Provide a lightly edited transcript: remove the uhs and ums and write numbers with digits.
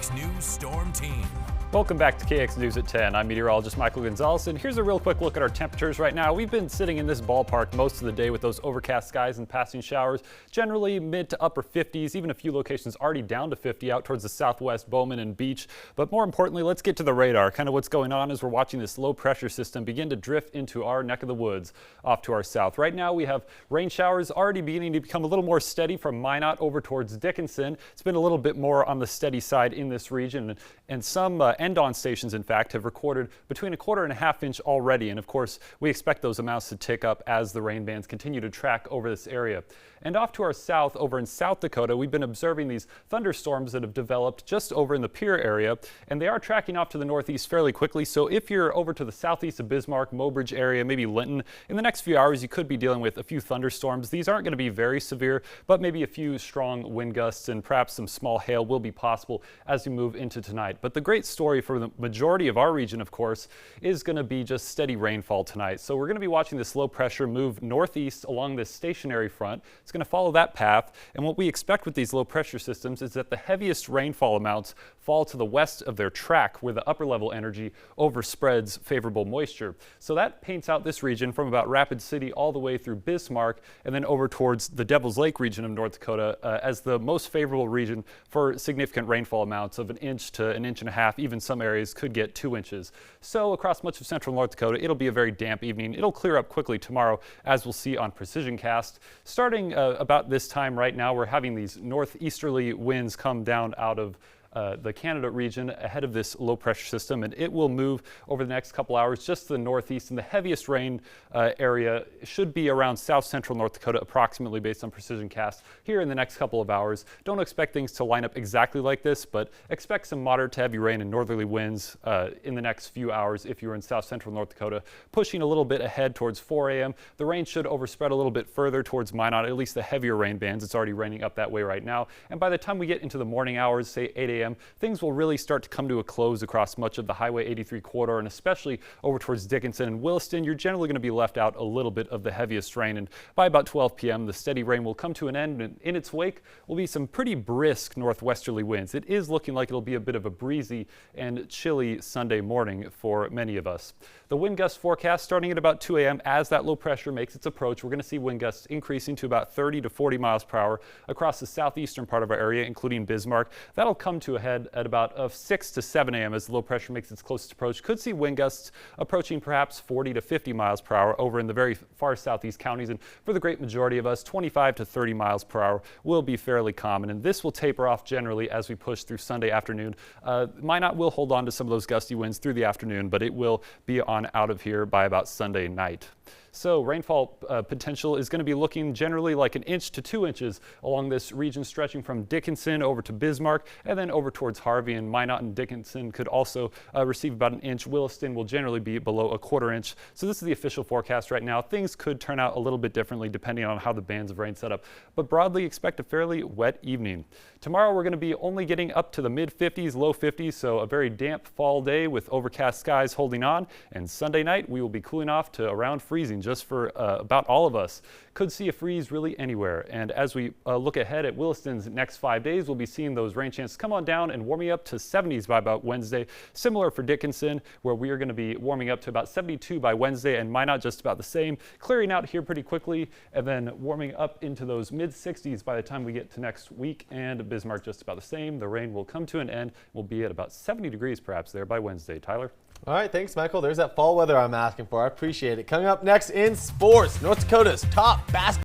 KX News Storm Team. Welcome back to KX News at 10. I'm meteorologist Michael Gonzalez, and here's a real quick look at our temperatures right now. We've been sitting in this ballpark most of the day with those overcast skies and passing showers, generally mid to upper 50s, even a few locations already down to 50 out towards the southwest, Bowman and Beach. But more importantly, let's get to the radar. Kind of what's going on is we're watching this low pressure system begin to drift into our neck of the woods off to our south. Right now we have rain showers already beginning to become a little more steady from Minot over towards Dickinson. It's been a little bit more on the steady side in this region, and some end-on stations, in fact, have recorded between a quarter and a half inch already. And of course, we expect those amounts to tick up as the rain bands continue to track over this area. And off to our south, over in South Dakota, we've been observing these thunderstorms that have developed just over in the Pierre area, and they are tracking off to the northeast fairly quickly. So if you're over to the southeast of Bismarck, Mobridge area, maybe Linton, in the next few hours, you could be dealing with a few thunderstorms. These aren't going to be very severe, but maybe a few strong wind gusts and perhaps some small hail will be possible as we move into tonight. But the great story for the majority of our region, of course, is going to be just steady rainfall tonight. So we're going to be watching this low pressure move northeast along this stationary front. It's going to follow that path, and what we expect with these low pressure systems is that the heaviest rainfall amounts fall to the west of their track, where the upper level energy overspreads favorable moisture. So that paints out this region from about Rapid City all the way through Bismarck and then over towards the Devil's Lake region of North Dakota as the most favorable region for significant rainfall amounts of 1 inch to 1.5 inches. Even some areas could get 2 inches. So across much of central North Dakota, it'll be a very damp evening. It'll clear up quickly tomorrow, as we'll see on Precision Cast. Starting about this time right now, we're having these northeasterly winds come down out of the Canada region ahead of this low pressure system, and it will move over the next couple hours just to the northeast, and the heaviest rain area should be around south central North Dakota, approximately based on Precision Cast here in the next couple of hours. Don't expect things to line up exactly like this, but expect some moderate to heavy rain and northerly winds in the next few hours if you're in south central North Dakota. Pushing a little bit ahead towards 4 a.m. The rain should overspread a little bit further towards Minot, at least the heavier rain bands. It's already raining up that way right now, and by the time we get into the morning hours, say 8 a.m., things will really start to come to a close across much of the Highway 83 corridor, and especially over towards Dickinson and Williston. You're generally going to be left out a little bit of the heaviest rain, and by about 12 p.m. the steady rain will come to an end, and in its wake will be some pretty brisk northwesterly winds. It is looking like it'll be a bit of a breezy and chilly Sunday morning for many of us. The wind gust forecast starting at about 2 a.m. as that low pressure makes its approach. We're going to see wind gusts increasing to about 30 to 40 miles per hour across the southeastern part of our area, including Bismarck. That'll come to a head at about 6 to 7 a.m. as the low pressure makes its closest approach. Could see wind gusts approaching perhaps 40 to 50 miles per hour over in the very far southeast counties, and for the great majority of us, 25 to 30 miles per hour will be fairly common, and this will taper off generally as we push through Sunday afternoon. Minot will hold on to some of those gusty winds through the afternoon, but it will be on out of here by about Sunday night. So rainfall potential is going to be looking generally like 1 inch to 2 inches along this region, stretching from Dickinson over to Bismarck and then over towards Harvey, and Minot and Dickinson could also receive about 1 inch. Williston will generally be below 1/4 inch. So this is the official forecast right now. Things could turn out a little bit differently depending on how the bands of rain set up, but broadly expect a fairly wet evening. Tomorrow we're going to be only getting up to the mid 50s, low 50s, so a very damp fall day with overcast skies holding on, and Sunday night we will be cooling off to around freezing just for about all of us. Could see a freeze really anywhere. And as we look ahead at Williston's next 5 days, we'll be seeing those rain chances come on down and warming up to 70s by about Wednesday. Similar for Dickinson, where we are going to be warming up to about 72 by Wednesday, and Minot just about the same, clearing out here pretty quickly and then warming up into those mid 60s by the time we get to next week, and Bismarck just about the same. The rain will come to an end. We'll be at about 70 degrees perhaps there by Wednesday. Tyler? All right, thanks, Michael. There's that fall weather I'm asking for. I appreciate it. Coming up next in sports, North Dakota's top basketball